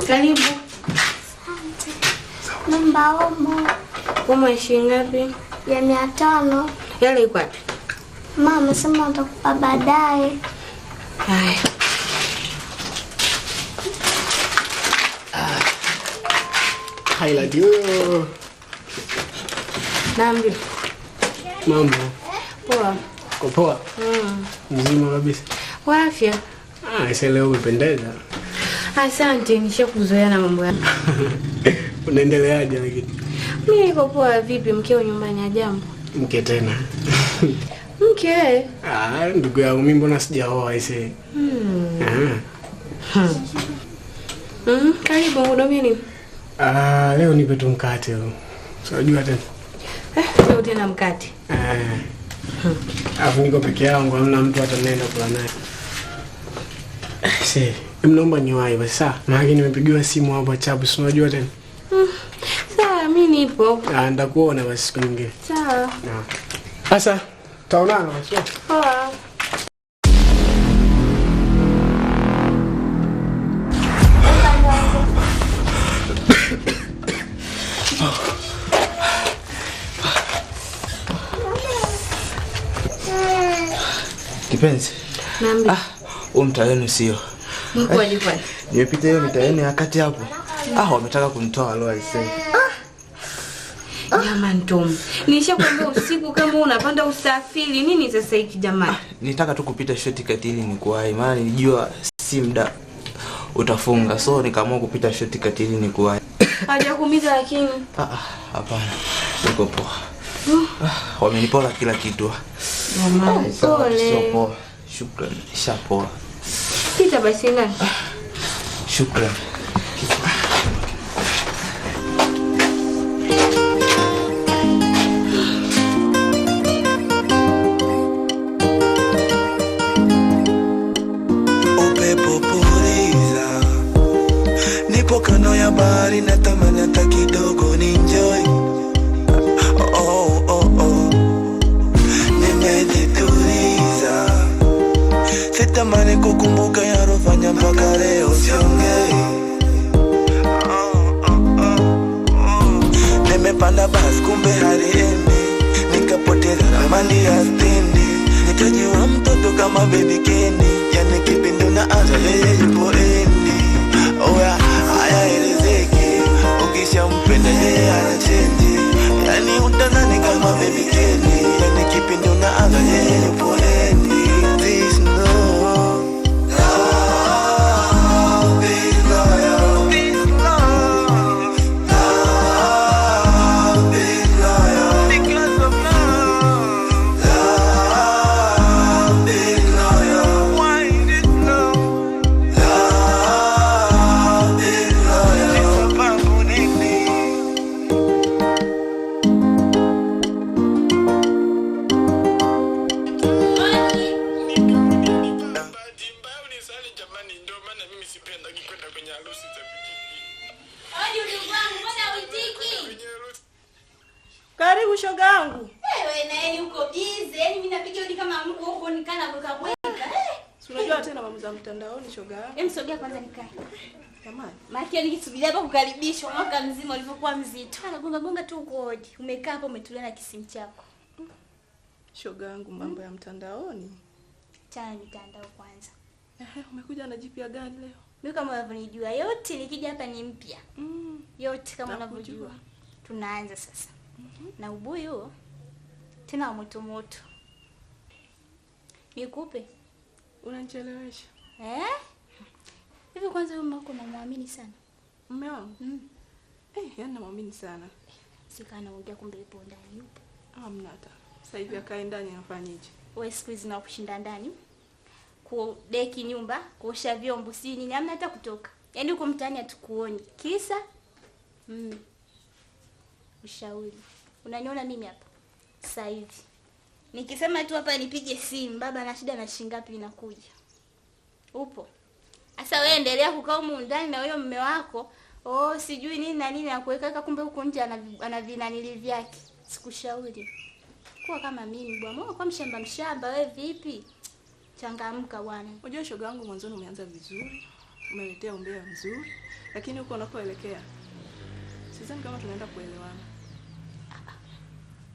Karibu. Asante. Namba omo. Omo shilingi ngapi? Ya 500. Yale iko wapi? Mama sema atakupa baadaye. Haya. Highlight yo. Nambi. Mambo. Poa. Kwa poa. Mzima kabisa. Kwa afya. Sasa leo umependeza. Asante, nishakuzoea na mambo yako. Unaendeleaje lakini? Mimi niko poa. Vipi mkeo nyumbani ya jambo? Mke tena. Mke? Ndugu yangu mimi mbona sijaoa ise. Karibu hudumia nini? Leo nipe tu mkate. Unajua tena. Leo tena mkate. Alafu niko peke yangu, hamna mtu atanenda kula naye. Naomba niwahi basi sawa. Maana nimepigiwa simu hapo chapu, si unajua tena. Sawa, mimi nipo. Nitakuona basi siku nyingine. Sawa. Sasa tutaonana basi. Poa. Kipenzi. Nambi. Mtaani sio. Mungu alifanya. Nimepita hiyo mitaani wakati hapo. Wametaka kunitoa roho sasa. Jamani Tom. Nishakwambia usiku kama unapanda usafiri nini sasa hiki jamani? Nitaka tu kupita shortcut ili nikuwahi. Maana nilijua si muda utafunga. So nikaamua kupita shortcut ili nikuwahi. Hajakuumiza lakini. Hapana. Niko poa. Wamenipola kila kitu. Mama, pole. Poa. Shukrani. Shapoa. Pita basi ndani. Shukrani. Upepo puliza. Nipo kando ya bahari natamani hata kidogo ni enjoy. Nimejituliza. Sitamani kukumbuka yarofanya mpaka leo siongei. Nimepanda basi kumbe haliendi. Nikapoteza ramani ya stendi. Nikajiwa mtoto kama baby Kendi. Yani kipindi unaanza yeye yupo endi. Haya elezeki. Ukishampenda yeye anachange. Yani utadhani kama baby Kendi. Yani kipindi unaanza yeye yupo endi. This no. Karibu shoga yangu. Wewe na yeye uko busy. Yaani mimi napiga hodi kama mko huko nikana kuweka bweka. Si unajua tena mambo za mtandaoni shoga yangu. Sogea kwanza nikae. Jamani. Maana nikisubiria hapa kukaribishwa mwaka mzima ulivyokuwa mzito. Anagonga gonga tu uko hodi. Umekaa hapo umetulia na kisimu chako. Shoga yangu mambo ya mtandaoni. Chana mitandao kwanza. Umekuja na jipya gani leo? Mimi kama unavyonijua yote nikija hapa ni mpya. Yote kama unavyojua. Tunaanza sasa. Na ubuyu huo tena wa moto moto. Nikupe? Unanichelewesha. Hivi kwanza wewe mko unamwamini sana? Mume wangu? Yaani namwamini sana. Sikana ongea kumbe ipo ndani yupo. Hamna hata. Sasa hivi akae ndani anafanyaje? Wewe siku hizi na kushinda ndani. Kudeki nyumba, kuosha vyombo, si nini, hamna hata kutoka. Yaani uko mtaani hatukuoni. Kisa ushauri. Unaniona mimi hapa? Sasa hivi. Nikisema tu hapa nipige simu, baba na shida na shilingi ngapi inakuja. Upo? Sasa wewe endelea kukaa huko ndani na huyo mume wako. Sijui nini na nini nakuweka kumbe huko nje ana vinanili vyake. Sikushauri. Kuwa kama mimi bwana. Mbona kwa mshamba wewe vipi? Changamka bwana. Unajua shoga yangu mwanzo umeanza vizuri. umeletea umbea mzuri, lakini huko unakoelekea sidhani kama tunaenda kuelewana.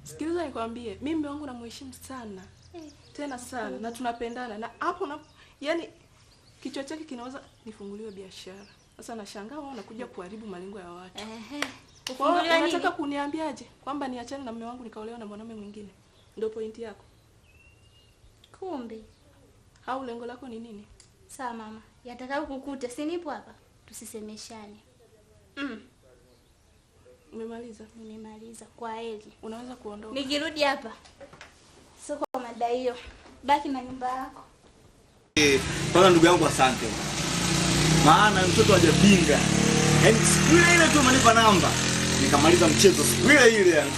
Sikiliza nikwambie, mimi mume wangu namheshimu sana. Tena sana na tunapendana na hapo na yani kichwa chake kinaweza nifunguliwe biashara. Sasa nashangaa wao wanakuja kuharibu malengo ya watu. Ufunguliwa nini? Unataka kuniambiaje kwamba niachane na mume wangu nikaolewa na mwanamume mwingine? Ndio pointi yako. Kumbe au lengo lako ni nini? Sawa mama, yatakao kukuta si nipo hapa. Tusisemeshane. Umemaliza? Nimemaliza. Kwa heri. Unaweza kuondoka. Nikirudi hapa. Sio kwa madai hiyo. Baki na nyumba yako. Kwanza ndugu yangu asante. Maana mtoto hajapinga. Yaani siku ile tu umenipa namba. Nikamaliza mchezo siku ile yani.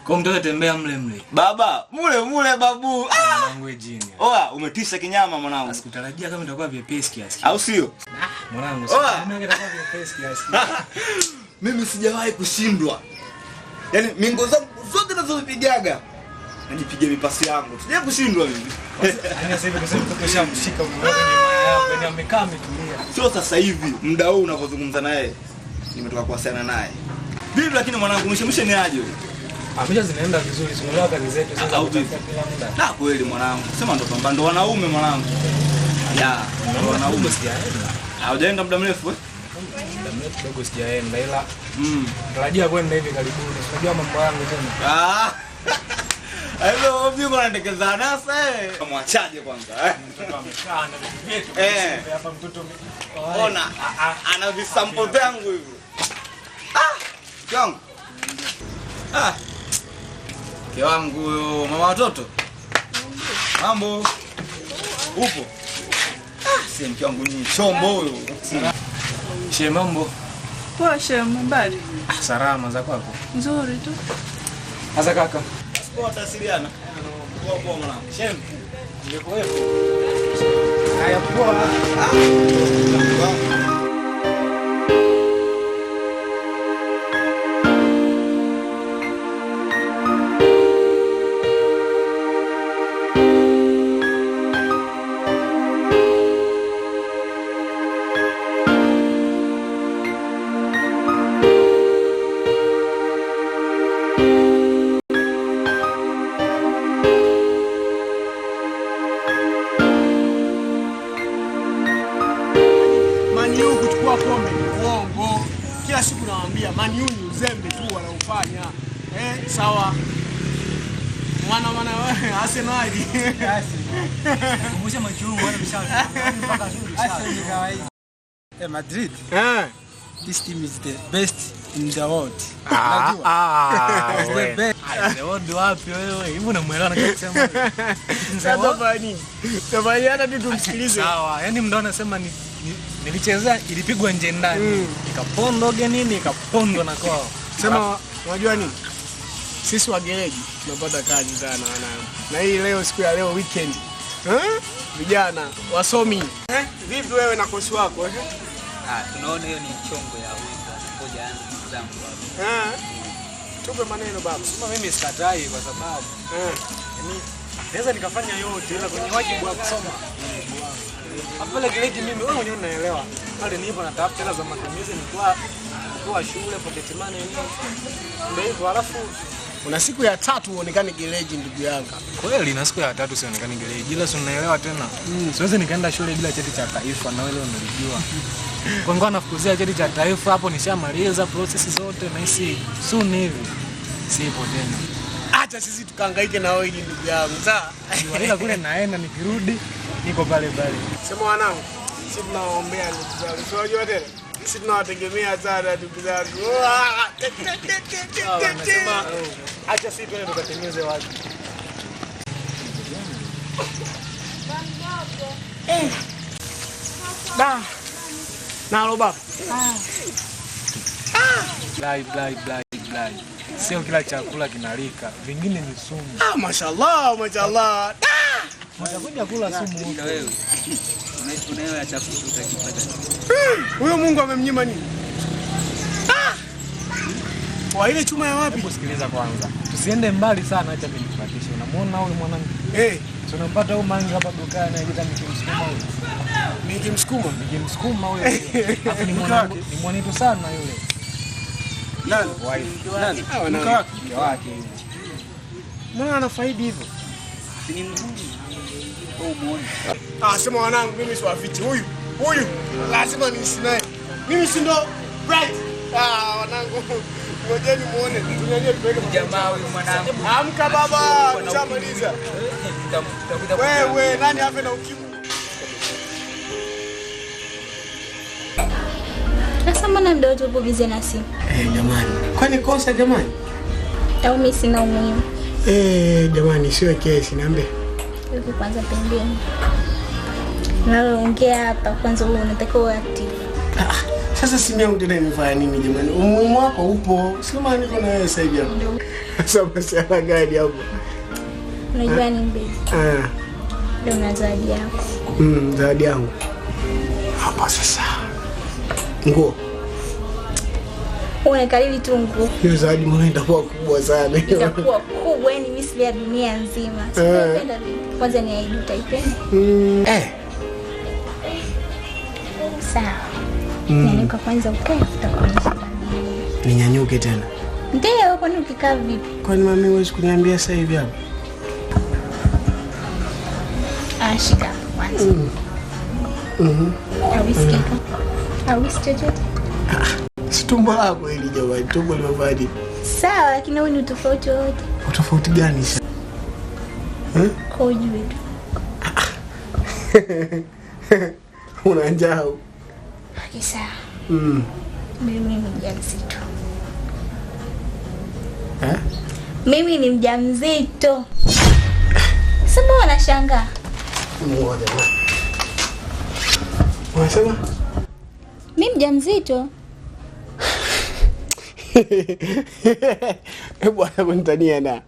Kwa mtoto tembea mle. Baba, mule babu. Mwanangu jini. Oa, umetisha kinyama mwanangu. Asikutarajia kama itakuwa vyepesi kiasi. Au sio? Mwanangu, sasa itakuwa vyepesi kiasi. Mimi sijawahi kushindwa. Yaani mingo zangu zote nazozipigaga najipigia mipasi yangu. Sijawahi kushindwa mimi. Yaani sasa hivi kusema mtoto shamshika mmoja nyuma yao, yaani amekaa ametulia. Sio sasa hivi, muda huu unapozungumza naye nimetoka kuwasiliana naye. Vipi lakini mwanangu mshemishe ni aje wewe? Amesha zinaenda vizuri, tunaelewa kazi zetu sasa kutafuta kila muda. Na kweli mwanangu, sema ndo pambano wanaume mwanangu. Ya, wanaume sijaenda. Haujaenda muda mrefu eh? Muda mrefu kidogo sijaenda ila tarajia kwenda hivi karibuni. Unajua mambo yangu tena. Hayo obvio unaendekeza nasa Mwachaje kwanza Mtoto amekaa na vitu vyetu. Hapa mtoto ona ana visampo vyangu hivyo. Yangu. Mke wangu huyo, mama watoto. Mambo. Upo? Si mke wangu ni chombo huyo. She mambo. Poa shemu, mbali. Salama za kwako? Nzuri tu. Sasa kaka. Poa tasiliana. Poa mwanangu. Shem. Niko wewe. Haya poa. Kila siku nawaambia Man U ni uzembe tu wanaofanya. Sawa. Mwana wewe Arsenal. Kumbusha machungu wana mshale. Mpaka zuri sana. Ni kawaida. Madrid. This team is the best in the world. The best. The world wapi wewe? Hivi unamuelewa anachosema? Safari hata tu tumsikilize. Sawa. Yaani mndao anasema nilicheza ilipigwa nje ndani. Ikapondo nini ikapondwa na kwao. Sema unajua nini? Sisi wa gereji tunapata kazi sana wanangu. Na hii leo siku ya leo weekend. Vijana wasomi. Vipi wewe na kosi wako Tunaona hiyo ni mchongo ya wika. Ngoja anze kuzangu baba. Tupe maneno baba. Sema mimi sikatai kwa sababu yani naweza nikafanya yote ila kwenye wajibu wa kusoma. Hapana gereji mimi wewe mwenyewe unaelewa. Pale nipo natafuta hela za matumizi kwa shule pocket money nini. Ndio hivyo alafu una siku ya 3 uonekane gereji ndugu yangu. Kweli na siku ya 3 sionekane gereji ila unaelewa tena. Siwezi nikaenda shule bila cheti cha taifa na wewe unalijua. Kwa ngoja nafukuzia cheti cha taifa hapo nishamaliza process zote na hisi soon hivi. Sipo tena. Acha sisi tukahangaike na wewe ndugu yangu. Sawa? Ila kule naenda nikirudi niko pale pale. Sema wanangu, sisi tunawaombea ndugu zangu. Unajua tena? Sisi tunawategemea sana ndugu zangu. Nasema acha sisi twende tukatimize wajibu. Nalo baba. Blai. Sio kila chakula kinalika, vingine ni sumu. Mashallah. Utakuja kula sumu huko wewe. Unayo ya chakula utakipata. Huyo Mungu amemnyima nini? Kwa ile chuma ya wapi? Sikiliza kwanza. Tusiende mbali sana acha mimi nifuatishe. Unamuona huyu mwanangu? Tunampata huyu mangi hapa dukani anaita nikimsukuma huyo. Nikimsukuma huyo. Hapo ni mwanetu sana yule. Nani? Nani? Mke wake. Mbona anafaidi hivyo? Si ni mzuri. Sema wanangu mimi si wafichi. Huyu lazima niishi naye. Mimi si ndo bright. Wanangu ngojeni muone. Tunyanyie tupeleke jamaa huyu mwanangu. Amka baba, tushamaliza. Wewe nani afe na ukimwi? Sasa mbona ndio tupo bize na simu? Jamani. Kwani kosa jamani? Au mimi sina umuhimu? Jamani siwe kesi niambie. Yuko kwanza pembeni. Naongea hapa kwanza wewe unatakiwa active. Sasa simu yangu tena imefanya nini jamani? Umuhimu wako upo. Sema niko na wewe sasa hivi hapo. Sasa basi ala gari hapo. Unajua ni mbili. Ndio na zawadi yako. Zawadi yangu. Hapa sasa. Nguo. Unakalili tu nguo. Hiyo zawadi mbona itakuwa kubwa sana. Itakuwa kubwa yani misli ya dunia nzima. Sipenda kwanza ni aidu utaipenda. Sawa. Nyanyuka kwanza ukae utakuonyesha. Ninyanyuke tena. Ndio kwani ukikaa vipi? Kwani mami huwezi kuniambia sasa hivi hapo? Shika kwanza. Chochote? Si tumbo lako hili jamani, tumbo limevadi. Sawa, lakini wewe ni utofauti wote. Utofauti gani sasa? Kwa ujue tu. Una njaa. Sawa. Mimi ni mjamzito. Mimi ni mjamzito. Sasa wanashangaa. Ngoja. Unasema? Mimi mjamzito. Bwana kunitania na.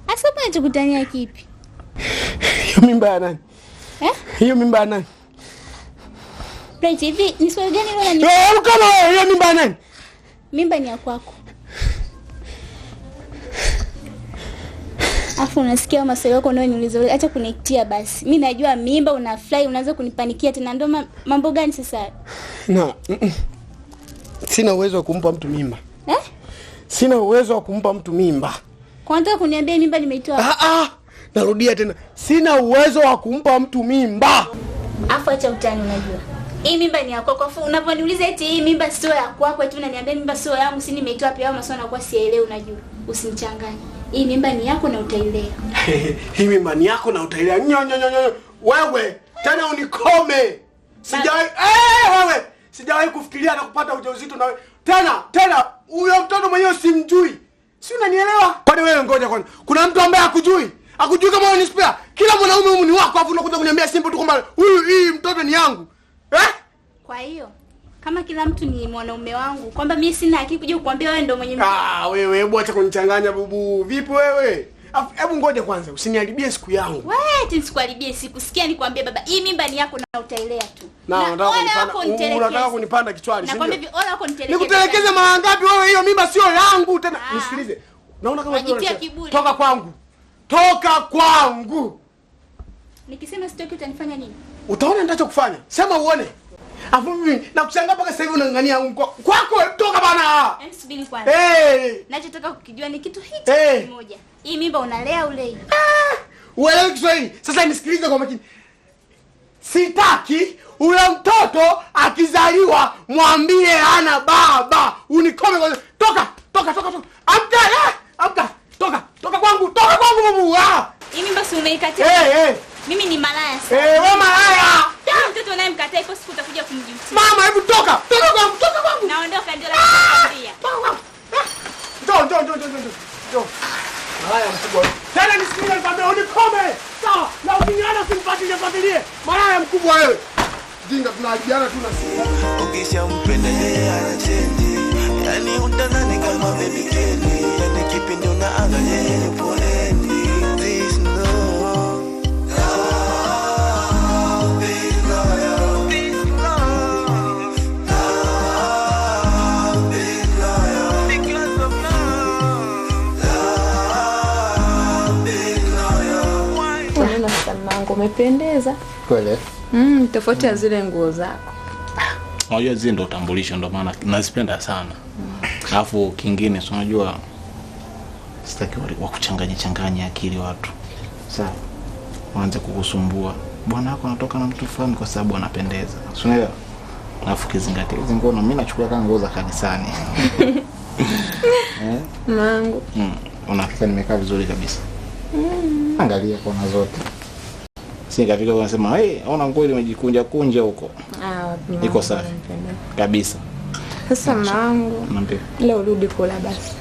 Asa bwana tukutania kipi? Hiyo mimba ya nani? Hiyo mimba ya nani? Right, hivi ni swali gani wewe unani? Kama hiyo mimba ya nani? Mimba ni ya kwako. Afu unasikia maswali yako unayoniuliza, acha kuniitia basi. Mimi najua mimba unafly unaanza kunipanikia tena ndo mambo gani sasa? Sina uwezo wa kumpa mtu mimba. Sina uwezo wa kumpa mtu mimba. Kwa nini kuniambia mimba nimeitoa? Narudia tena. Sina uwezo wa kumpa mtu mimba. Afu acha utani unajua. Hii mimba ni yako. Afu unaponiuliza eti hii mimba sio ya kwako, eti unaniambia mimba sio yangu, si nimeitoa pia, au maswali yanakuwa sielewi unajua. Usinichanganye. Hii mimba ni yako na utailea. Hii mimba ni yako na utailea. Wewe tena unikome. Sijawahi wewe. Sijawahi kufikiria na kupata ujauzito na wewe. Tena huyo mtoto mwenyewe simjui. Si unanielewa? Kwani wewe ngoja kwanza. Kuna mtu ambaye hakujui? Hakujui kama wewe ni spare. Kila mwanaume huyu ni wako, afu unakuja kuniambia simple tu kwamba hii mtoto ni yangu. Kwa hiyo kama kila mtu ni mwanaume wangu, kwamba mimi sina haki kuja kukuambia wewe ndio mwenye wewe hebu acha kunichanganya bubu. Vipi wewe? Hebu ngoja kwanza, usiniharibie siku yangu. Wewe eti nisikuharibie siku. Sikia nikwambie baba, hii mimba ni yako na utailea tu. Unataka kunipanda kichwani, sio? Nakwambia hivi, ole wako nitelekeze. Nikutelekeze mara ngapi wewe? Hiyo mimba sio yangu tena. Nisikilize. Naona kama toka kwangu. Toka kwangu. Nikisema sitoki utanifanya nini? Utaona nitachokufanya. Sema uone. Afu mimi nakushangaa mpaka sasa hivi unangania kwako, toka bana. Subiri kwanza. Nachotaka kukijua ni kitu hiki kimoja. Hii mimba unalea ulei? Uelewe Kiswahili. Sasa nisikilize kwa makini. Sitaki ule mtoto akizaliwa mwambie hana baba. Unikome kwanza. Toka. Amka. Toka kwangu babu. Hii mimba si umeikataa? Mimi ni malaya sasa. Wewe malaya. Mtoto unayemkataa ipo siku utakuja kumjutia. Mama, hebu toka kwangu. Naondoka ndio nakwambia. Njoo. Malaya mkubwa. Tena nisikilize nikwambia unikome. Sawa. Na ukiniona usimfuatilie. Malaya mkubwa wewe. Jinga tunaajiana tu na sisi. Ukishampenda yeye anachange. Yaani utadhani kama baby Kenny. Yaani kipindi unaanza yeye yupo endi. This no. Because of love. umependeza. Kweli? Tofauti ya zile nguo zako. Unajua zile ndo utambulisho, ndo maana nazipenda sana. Alafu kingine unajua sitaki wakuchanganya akili watu. Sawa. Waanze kukusumbua. Bwana wako anatoka na mtu fulani kwa sababu anapendeza. Unaelewa? Alafu kizingatia hizo ngono mimi nachukua kama nguo za kanisani. Mangu. Unafika nimekaa vizuri kabisa. Angalia kona zote. Si kafika unasema, ona nguo ile imejikunja kunja huko." Iko safi. Kabisa. Sasa mangu. Niambie. Leo rudi kula basi.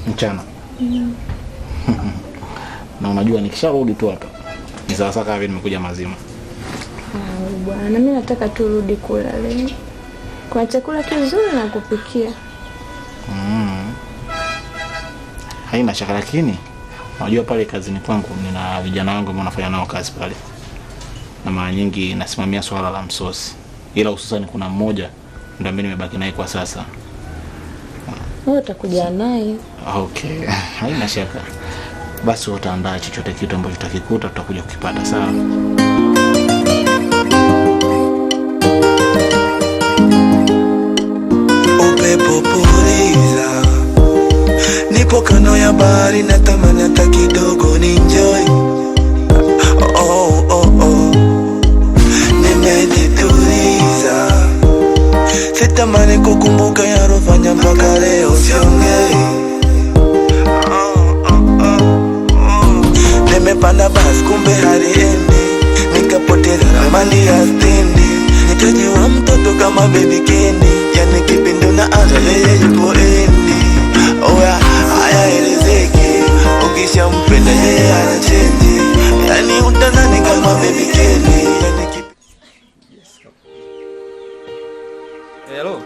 Mchana. Na unajua nikisharudi tu hapa ni sawa sawa kama nimekuja mazima. Bwana, mimi nataka tu rudi kula leo. Kwa chakula kizuri na kupikia. Haina shaka, lakini unajua pale kazini kwangu nina vijana wangu ambao nafanya nao kazi pale. Na mara nyingi nasimamia swala la msosi. Ila hususan kuna mmoja ndio ambaye nimebaki naye kwa sasa. Wewe utakuja naye. Okay. Haina shaka. Basi utaandaa chochote kitu ambacho tutakikuta tutakuja kukipata, sawa? Upepo puliza, nipo kando ya bahari natamani hata kidogo ni enjoy. Nimejituliza, sitamani kukumbuka yarofanya mpaka leo siongei. Nimepanda basi kumbe hariendi, nikapoteza ramani ya stendi. Nitajiwa mtoto kama baby Kenny, yani kipindi na anza yeye yupo endi. Oya haya elezeki, ukishampenda yeye anachange, yani utadhani kama baby Kenny, yani Hello.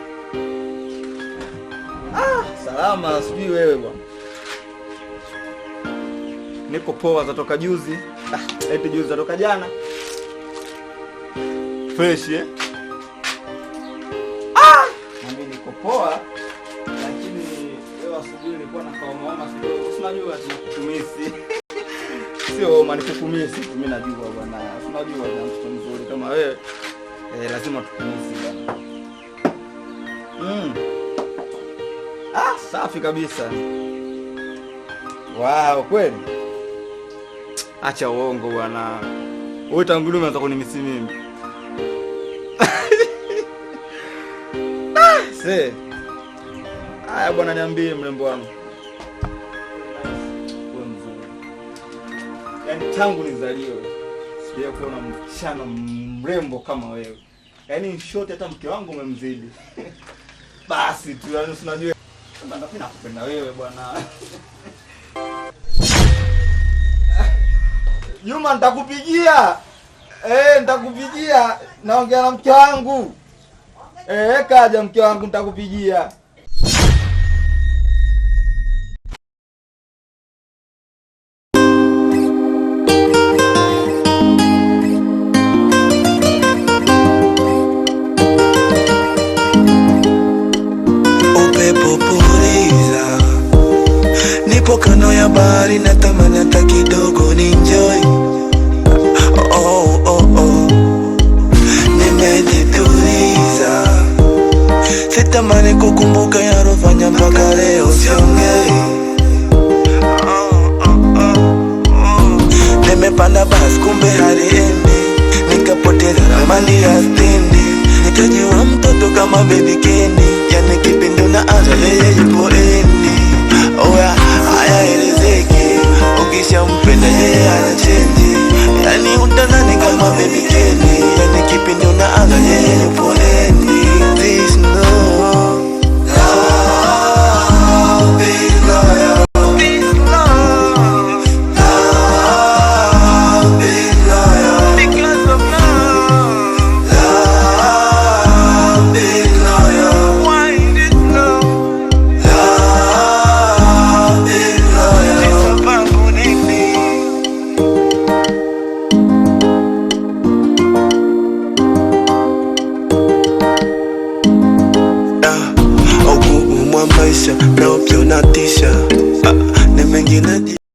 Salama, sijui wewe bwana. Niko poa, zatoka juzi. Eti juzi zatoka jana. Fresh mimi niko poa, lakini leo asubuhi nilikuwa na kaoma kidogo. Unajua tunakutumisi. Sio homa, nikukumisi. Mimi najua bwana. Unajua ni mtu mzuri kama wewe. Lazima tukumisi bwana. Safi kabisa. Wow, kweli. Acha uongo bwana. Wewe tangu lini unataka kunimisi mimi? Haya bwana, niambie mrembo wangu. Wewe mzuri. Yaani tangu nizaliwe sijawahi kuona msichana mrembo kama wewe. Yaani in short hata mke wangu umemzidi. Basi tu unajua mimi nakupenda wewe bwana. Juma, nitakupigia. Nitakupigia. Naongea na mke wangu. Kaja mke wangu, nitakupigia. Upepo puliza, nipo kando ya bahari natamani hata kidogo ni enjoy. Nimejituliza, sitamani kukumbuka yarofanya mpaka leo siongei. Nimepanda basi kumbe hariendi, nikapoteza ramani ya stendi. Nitajiwa mtoto kama baby Kenny, yani kipindi na anza yeye yupo endi. Oya haya elezeki, ukishampenda yeye anachange, yani utadhani kama baby Kenny, yani kipindi na anza yeye yupo endi. This no love is loyal. This love is loyal. Because of love is loyal. Why this love is loyal. This a bamboo nini. Ugumu wa maisha na upyo na tisha, ni mengi na